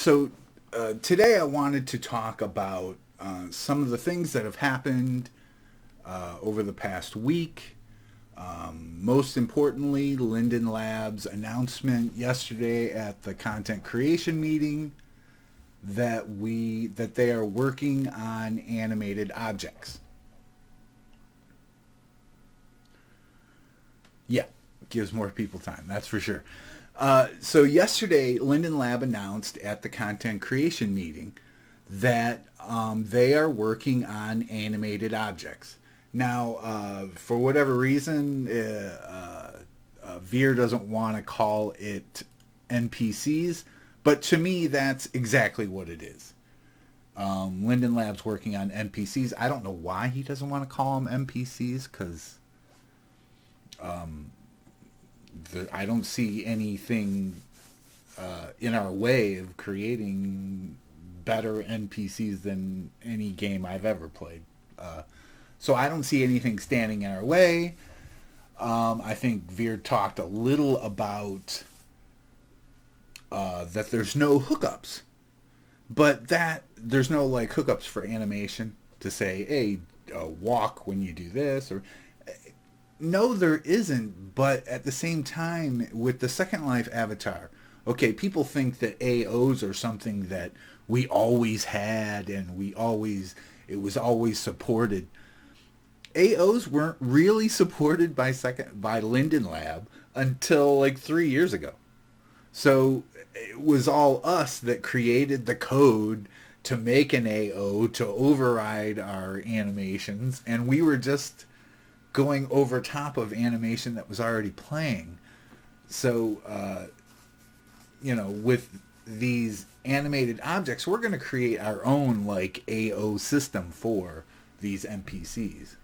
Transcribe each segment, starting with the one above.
So today I wanted to talk about some of the things that have happened over the past week. Most importantly, Linden Labs' announcement yesterday at the content creation meeting that they are working on animated objects. Yeah, gives more people time. That's for sure. So yesterday, Linden Lab announced at the content creation meeting that they are working on animated objects. Now, for whatever reason, Veer doesn't want to call it NPCs, but to me, that's exactly what it is. Linden Lab's working on NPCs. I don't know why he doesn't want to call them NPCs because I don't see anything in our way of creating better NPCs than any game I've ever played. So I don't see anything standing in our way. I think Veer talked a little about that there's no hookups, but that there's no like hookups for animation to say, hey, walk when you do this or no, there isn't. But at the same time, with the Second Life avatar, okay, people think that AOs are something that we always had and it was always supported. AOs weren't really supported by Linden Lab until like 3 years ago. So it was all us that created the code to make an AO to override our animations, and we were just going over top of animation that was already playing. So, with these animated objects, we're going to create our own like AO system for these NPCs.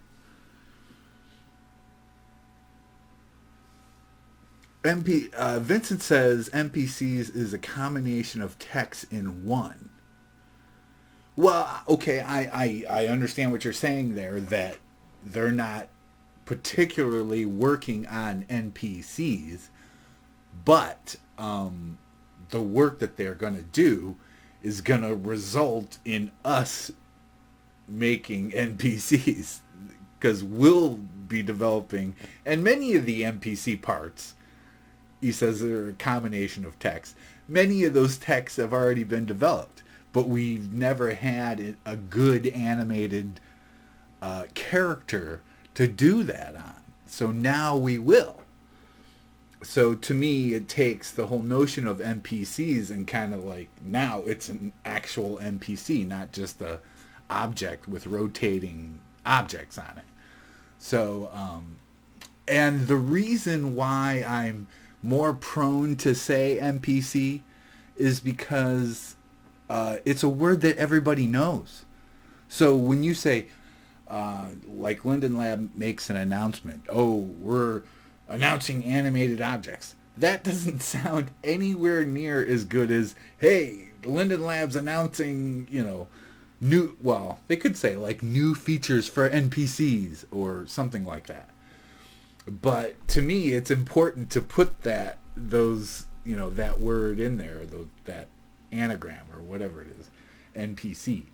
Vincent says NPCs is a combination of text in one. Well, okay, I understand what you're saying there, that they're not particularly working on NPCs, but the work that they're going to do is going to result in us making NPCs because we'll be developing, and many of the NPC parts, he says, they're a combination of text. Many of those texts have already been developed, but we've never had a good animated character to do that on. So now we will. So to me, it takes the whole notion of NPCs and kind of like now it's an actual NPC, not just a object with rotating objects on it. So, and the reason why I'm more prone to say NPC is because it's a word that everybody knows. So when you say, like Linden Lab makes an announcement, oh, we're announcing animated objects. That doesn't sound anywhere near as good as, hey, Linden Lab's announcing, they could say like new features for NPCs or something like that. But to me, it's important to put that word in there, that anagram or whatever it is, NPC.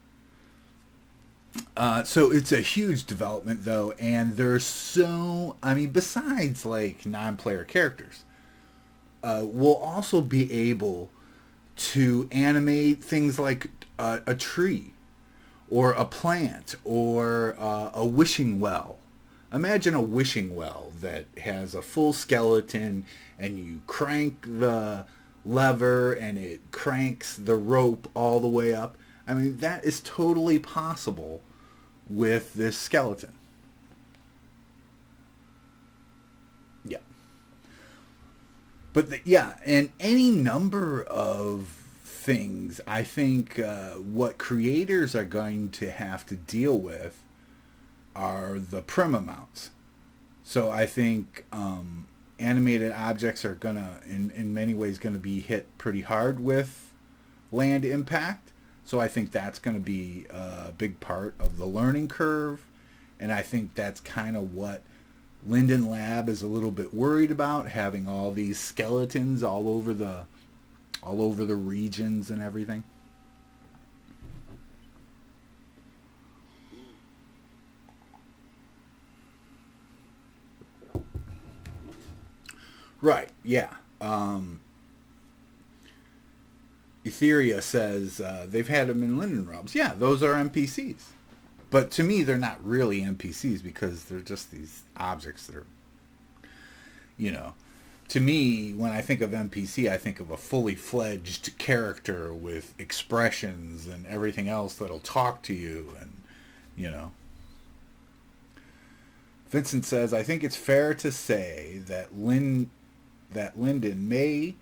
So it's a huge development, though, and besides like non-player characters, we'll also be able to animate things like a tree or a plant or a wishing well. Imagine a wishing well that has a full skeleton and you crank the lever and it cranks the rope all the way up. I mean, that is totally possible with this skeleton. Yeah. And any number of things, I think what creators are going to have to deal with are the prim amounts. So I think animated objects are gonna, in many ways, gonna be hit pretty hard with land impact. So I think that's going to be a big part of the learning curve, and I think that's kind of what Linden Lab is a little bit worried about, having all these skeletons all over the all over the regions and everything. Right, yeah. Etheria says they've had them in Linden Rubs. Yeah, those are NPCs. But to me, they're not really NPCs because they're just these objects that are, you know. To me, when I think of NPC, I think of a fully fledged character with expressions and everything else that'll talk to you and, you know. Vincent says, I think it's fair to say that Linden may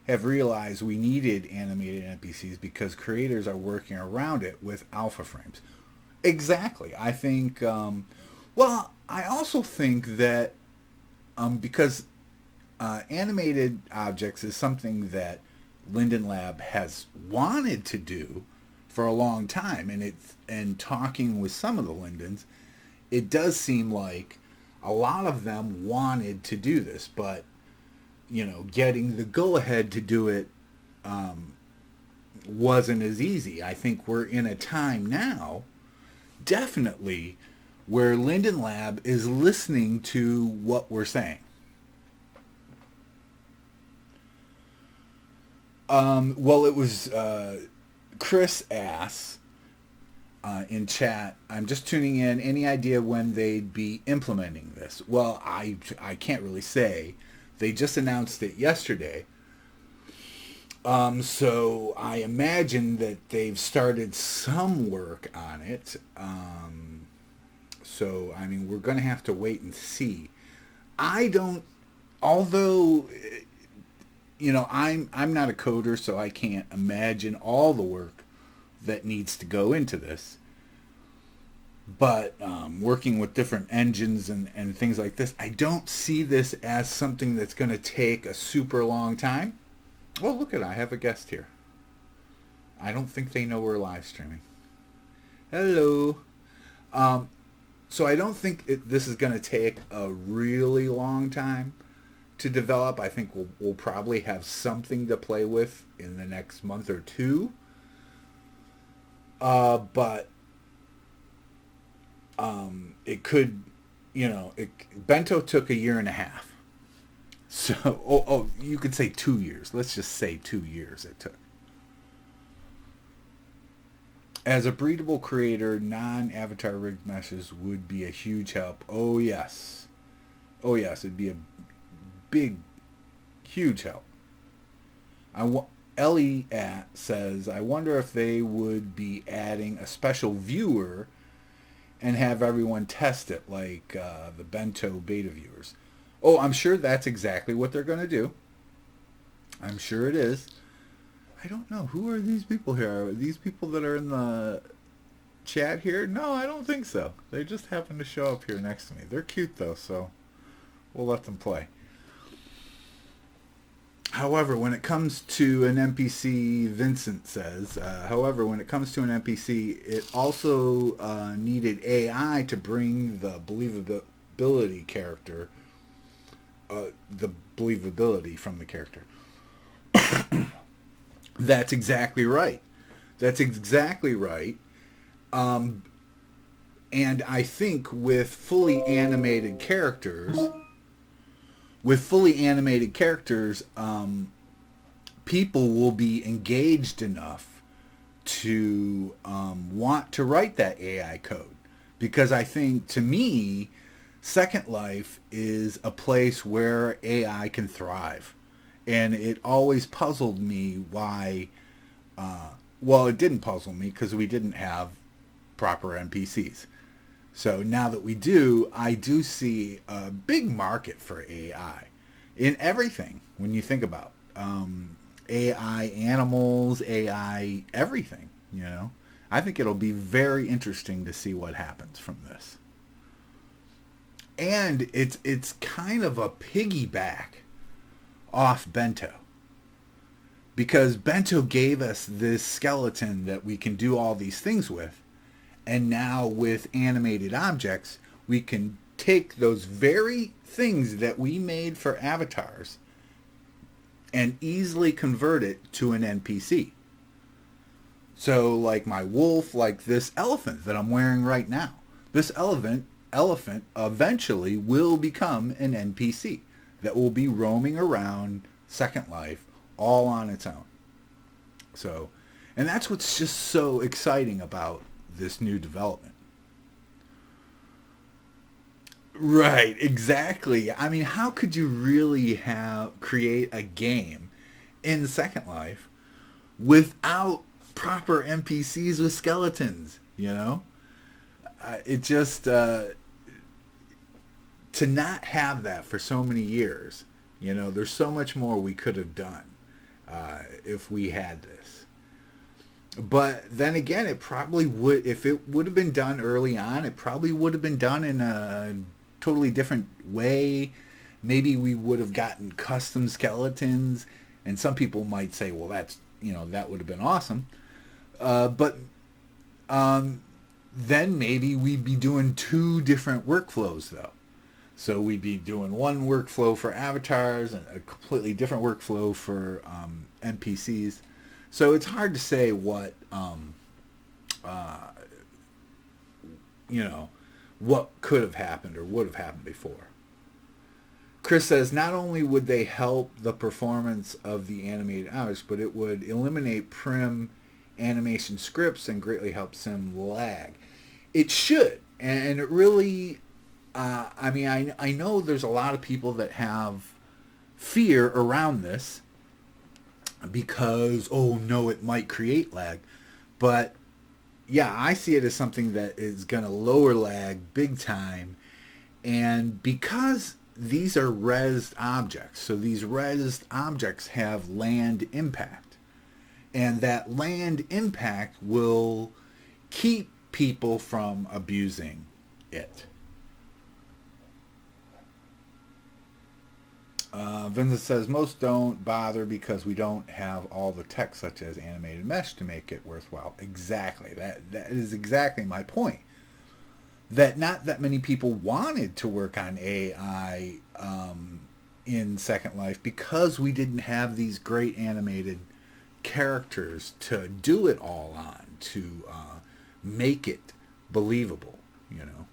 have realized we needed animated NPCs because creators are working around it with alpha frames. Exactly. I think, well, I also think that because animated objects is something that Linden Lab has wanted to do for a long time, and talking with some of the Lindens, it does seem like a lot of them wanted to do this, but getting the go-ahead to do it wasn't as easy. I think we're in a time now, definitely, where Linden Lab is listening to what we're saying. Well, it was Chris asks in chat, I'm just tuning in, any idea when they'd be implementing this? Well, I can't really say. They just announced it yesterday. So I imagine that they've started some work on it. So, I mean, we're going to have to wait and see. Although, I'm not a coder, so I can't imagine all the work that needs to go into this. But working with different engines and things like this, I don't see this as something that's going to take a super long time. Oh, look at it. I have a guest here. I don't think they know we're live streaming. Hello. So I don't think this is going to take a really long time to develop. I think we'll probably have something to play with in the next month or two. But it could, Bento took 1.5 years. So, you could say 2 years. Let's just say 2 years it took. As a breedable creator, non-avatar rigged meshes would be a huge help. Oh, yes. Oh, yes, it'd be a big, huge help. Ellie says, I wonder if they would be adding a special viewer and have everyone test it like the Bento beta viewers. Oh, I'm sure that's exactly what they're going to do. I'm sure it is. I don't know. Who are these people here? Are these people that are in the chat here? No, I don't think so. They just happen to show up here next to me. They're cute, though, so we'll let them play. However, when it comes to an NPC, Vincent says, however, when it comes to an NPC, it also needed AI to bring the believability character, the believability from the character. That's exactly right. That's exactly right. And I think with fully animated characters, people will be engaged enough to want to write that AI code. Because I think, to me, Second Life is a place where AI can thrive. And it always puzzled me why, well, it didn't puzzle me because we didn't have proper NPCs. So now that we do, I do see a big market for AI in everything when you think about AI animals, AI everything, I think it'll be very interesting to see what happens from this. And it's kind of a piggyback off Bento. Because Bento gave us this skeleton that we can do all these things with. And now with animated objects, we can take those very things that we made for avatars and easily convert it to an NPC. So like my wolf, like this elephant that I'm wearing right now. This elephant eventually will become an NPC that will be roaming around Second Life all on its own. So, and that's what's just so exciting about this new development. Right, exactly. I mean, how could you really create a game in Second Life without proper NPCs with skeletons? You know, it just to not have that for so many years. You know, there's so much more we could have done if we had this. But then again, it probably would, if it would have been done early on, it probably would have been done in a totally different way. Maybe we would have gotten custom skeletons, and some people might say, well, that's, you know, that would have been awesome. But then maybe we'd be doing two different workflows, though. So we'd be doing one workflow for avatars and a completely different workflow for NPCs. So it's hard to say what, you know, what could have happened or would have happened before. Chris says, not only would they help the performance of the animated hours, but it would eliminate prim animation scripts and greatly help sim lag. It should. And it really, I mean, I know there's a lot of people that have fear around this because, oh no, it might create lag. But yeah, I see it as something that is going to lower lag big time. And because these are resed objects, so these resed objects have land impact. And that land impact will keep people from abusing it. Vincent says, most don't bother because we don't have all the tech such as animated mesh to make it worthwhile. Exactly. That is exactly my point. That not that many people wanted to work on AI in Second Life because we didn't have these great animated characters to do it all on, to make it believable, you know.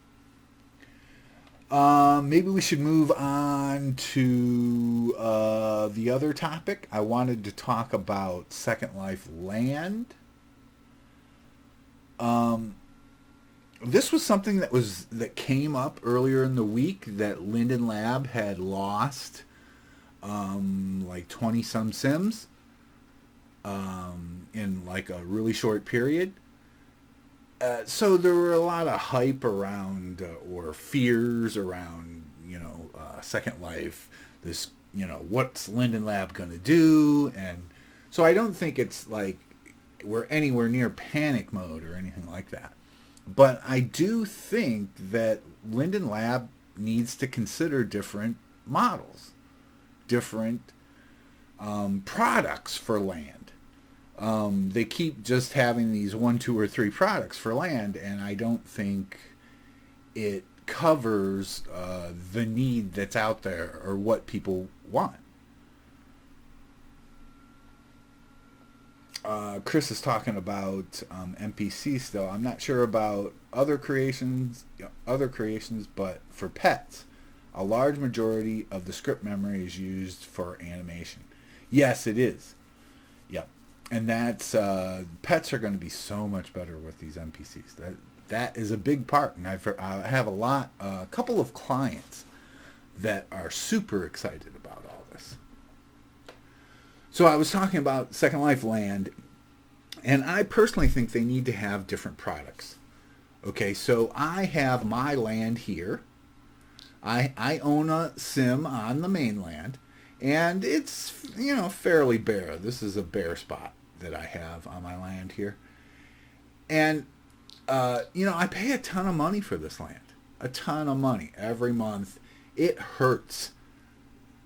Maybe we should move on to the other topic. I wanted to talk about Second Life Land. This was something that came up earlier in the week that Linden Lab had lost like 20 some sims in like a really short period. So there were a lot of hype around or fears around, you know, Second Life. This, you know, what's Linden Lab going to do? And so I don't think it's like we're anywhere near panic mode or anything like that. But I do think that Linden Lab needs to consider different models, different products for land. They keep just having these 1, 2, or 3 products for land, and I don't think it covers the need that's out there or what people want. Chris is talking about NPC still. I'm not sure about other creations, but for pets, a large majority of the script memory is used for animation. Yes, it is. Yep. And that's pets are going to be so much better with these NPCs. That is a big part, and I have a couple of clients that are super excited about all this. So I was talking about Second Life Land, and I personally think they need to have different products. Okay, so I have my land here. I own a sim on the mainland, and it's, you know, fairly bare. This is a bare spot that I have on my land here. And, you know, I pay a ton of money for this land. A ton of money every month. It hurts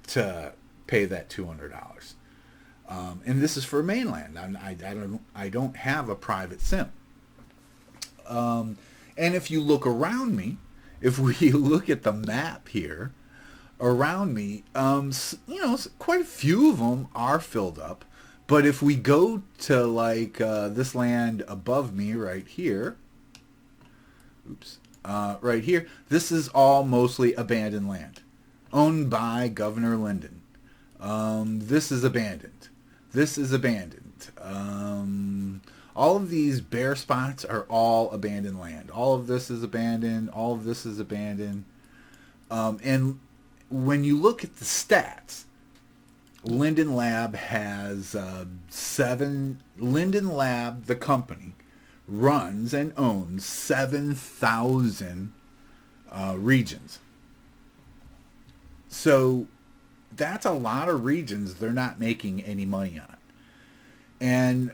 to pay that $200. And this is for mainland. I don't have a private sim. And if you look around me, if we look at the map here, around me, quite a few of them are filled up. But if we go to like this land above me right here, right here, this is all mostly abandoned land, owned by Governor Linden. This is abandoned. This is abandoned. All of these bare spots are all abandoned land. All of this is abandoned. All of this is abandoned. And when you look at the stats, Linden Lab has 7. Linden Lab, the company, runs and owns 7,000 regions. So that's a lot of regions they're not making any money on. And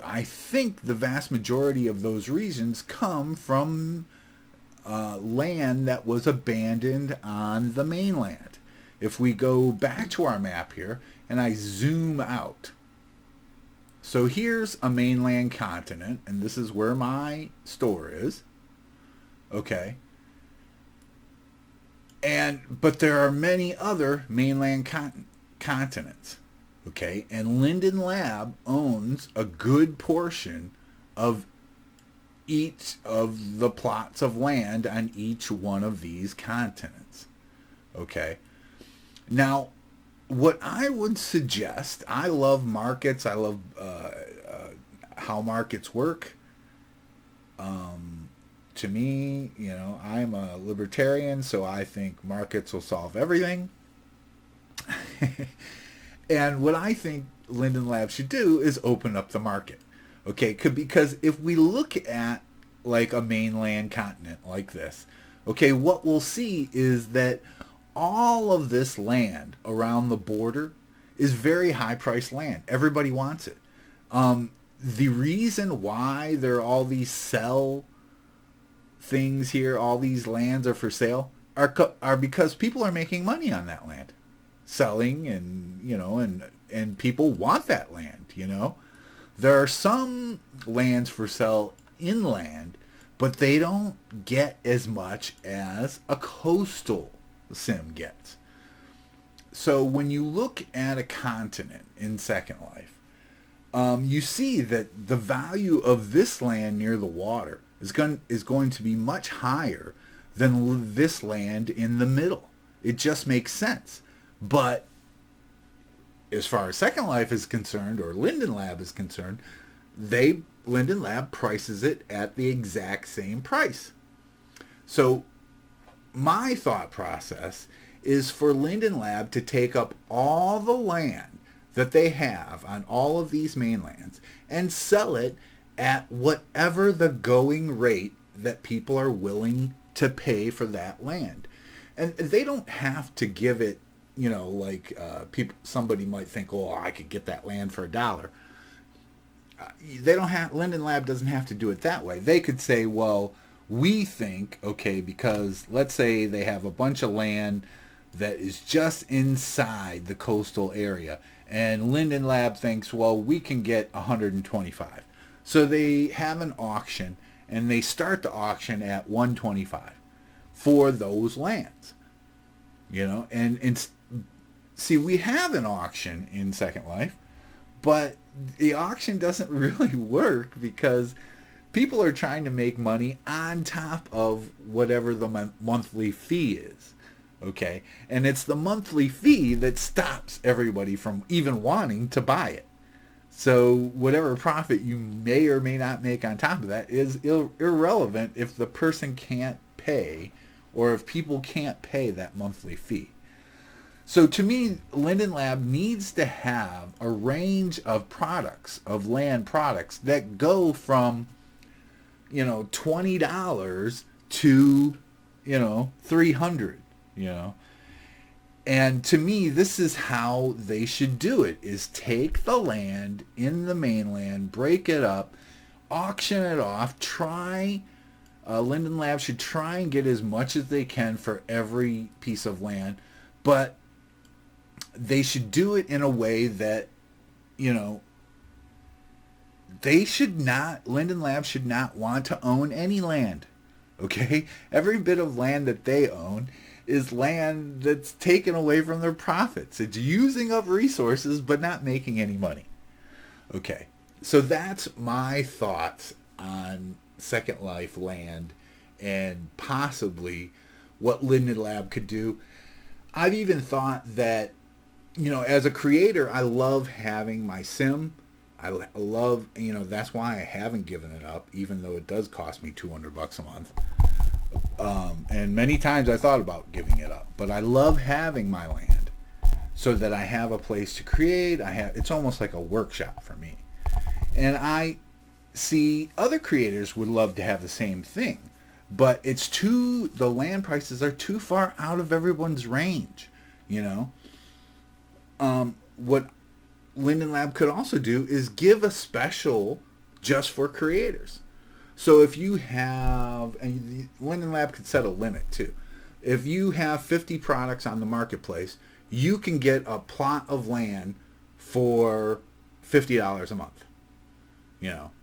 I think the vast majority of those regions come from land that was abandoned on the mainland. If we go back to our map here and I zoom out, so here's a mainland continent, and this is where my store is. Okay. But there are many other mainland continents. Okay, and Linden Lab owns a good portion of each of the plots of land on each one of these continents. Okay. Now, what I would suggest, I love markets. I love how markets work. To me, I'm a libertarian, so I think markets will solve everything. And what I think Linden Lab should do is open up the market. Okay, because if we look at like a mainland continent like this, okay, what we'll see is that all of this land around the border is very high priced land. Everybody wants it. The reason why there are all these sell things here, all these lands are for sale, are because people are making money on that land, selling, and people want that land. There are some lands for sale inland, but they don't get as much as a coastal sim gets. So when you look at a continent in Second Life, you see that the value of this land near the water is going to be much higher than this land in the middle. It just makes sense. But as far as Second Life is concerned, or Linden Lab is concerned, Linden Lab prices it at the exact same price. So my thought process is for Linden Lab to take up all the land that they have on all of these mainlands and sell it at whatever the going rate that people are willing to pay for that land. And they don't have to give it, somebody might think, oh, I could get that land for $1. Linden Lab doesn't have to do it that way. They could say, well, we think, okay, because let's say they have a bunch of land that is just inside the coastal area, and Linden Lab thinks, well, we can get 125. So they have an auction, and they start the auction at 125 for those lands. And see, we have an auction in Second Life, but the auction doesn't really work because people are trying to make money on top of whatever the monthly fee is. Okay? And it's the monthly fee that stops everybody from even wanting to buy it. So whatever profit you may or may not make on top of that is irrelevant if the person can't pay, or if people can't pay that monthly fee. So to me, Linden Lab needs to have a range of products, of land products, that go from, $20 to, $300, And to me, this is how they should do it, is take the land in the mainland, break it up, auction it off, Linden Lab should try and get as much as they can for every piece of land, but they should do it in a way that, Linden Lab should not want to own any land. Okay? Every bit of land that they own is land that's taken away from their profits. It's using up resources but not making any money. Okay, so that's my thoughts on Second Life land and possibly what Linden Lab could do. I've even thought that, as a creator, I love having my sim. I love, that's why I haven't given it up, even though it does cost me $200 a month. And many times I thought about giving it up, but I love having my land so that I have a place to create. It's almost like a workshop for me. And I see other creators would love to have the same thing, but the land prices are too far out of everyone's range, What Linden Lab could also do is give a special just for creators. So if you have, and Linden Lab could set a limit too. If you have 50 products on the marketplace, you can get a plot of land for $50 a month,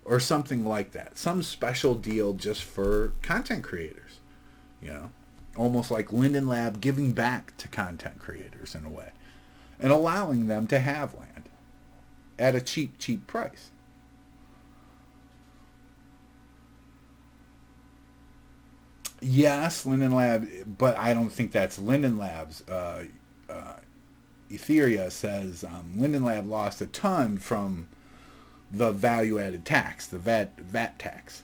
or something like that. Some special deal just for content creators, almost like Linden Lab giving back to content creators in a way and allowing them to have land at a cheap price. Yes, Linden Lab, but I don't think that's Linden Lab's. Etheria says Linden Lab lost a ton from the value-added tax, the VAT tax.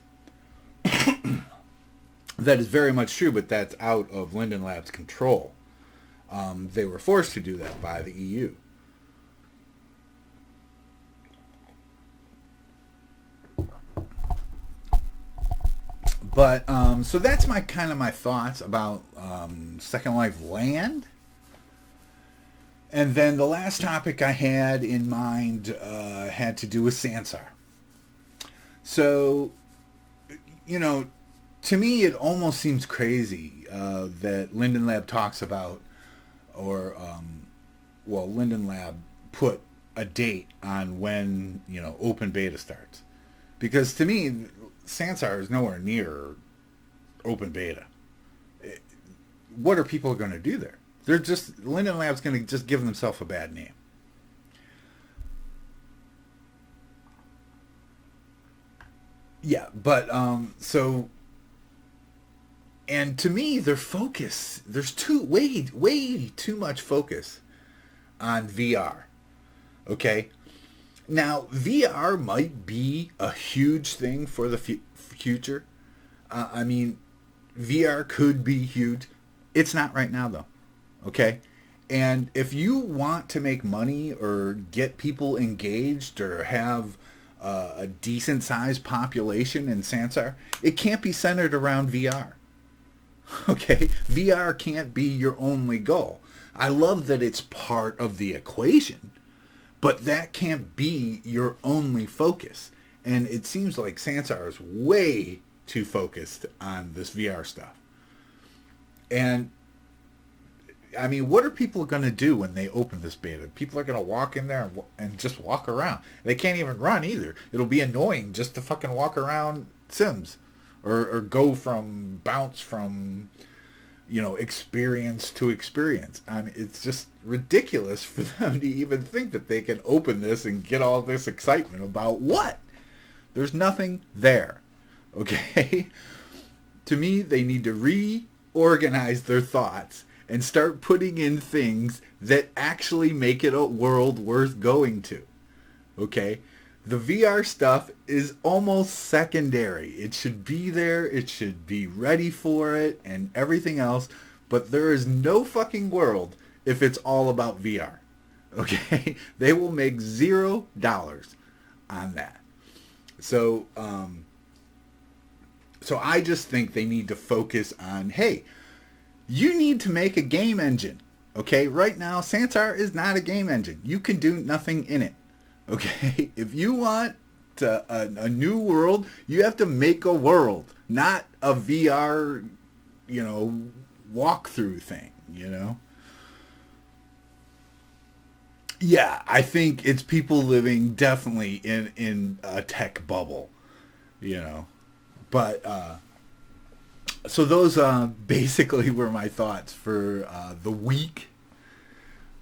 That is very much true, but that's out of Linden Lab's control. They were forced to do that by the EU. But so that's my thoughts about Second Life land. And then the last topic I had in mind had to do with Sansar. So, to me it almost seems crazy that Linden Lab talks about, or Linden Lab put a date on when open beta starts, because to me Sansar is nowhere near open beta. What are people going to do there? Linden Lab's going to just give themselves a bad name. Yeah, but and to me their focus, there's way too much focus on VR. Okay? Now, VR might be a huge thing for the future. VR could be huge. It's not right now, though. Okay? And if you want to make money or get people engaged or have a decent-sized population in Sansar, it can't be centered around VR. Okay? VR can't be your only goal. I love that it's part of the equation, but that can't be your only focus. And it seems like Sansar is way too focused on this VR stuff. And, what are people going to do when they open this beta? People are going to walk in there and just walk around. They can't even run either. It'll be annoying just to fucking walk around Sims. Or bounce from experience to experience. It's just ridiculous for them to even think that they can open this and get all this excitement about what? There's nothing there. Okay? To me, they need to reorganize their thoughts and start putting in things that actually make it a world worth going to. Okay? The VR stuff is almost secondary. It should be there. It should be ready for it and everything else. But there is no fucking world if it's all about VR. Okay? They will make $0 on that. So I just think they need to focus on, hey, you need to make a game engine. Okay? Right now, Sansar is not a game engine. You can do nothing in it. Okay, if you want a new world, you have to make a world, not a VR, walkthrough thing, Yeah, I think it's people living definitely in a tech bubble, But So those basically were my thoughts for the week.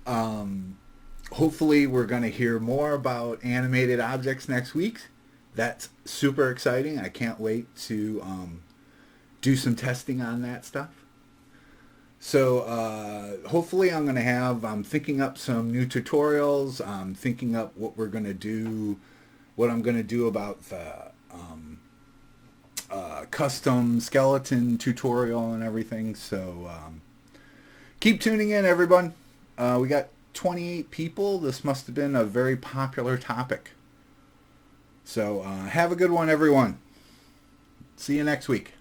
Hopefully we're going to hear more about animated objects next week. That's super exciting. I can't wait to do some testing on that stuff. So hopefully I'm thinking up some new tutorials. I'm thinking up what I'm going to do about the custom skeleton tutorial and everything. So keep tuning in, everyone. We got 28 people. This must have been a very popular topic. So have a good one, everyone. See you next week.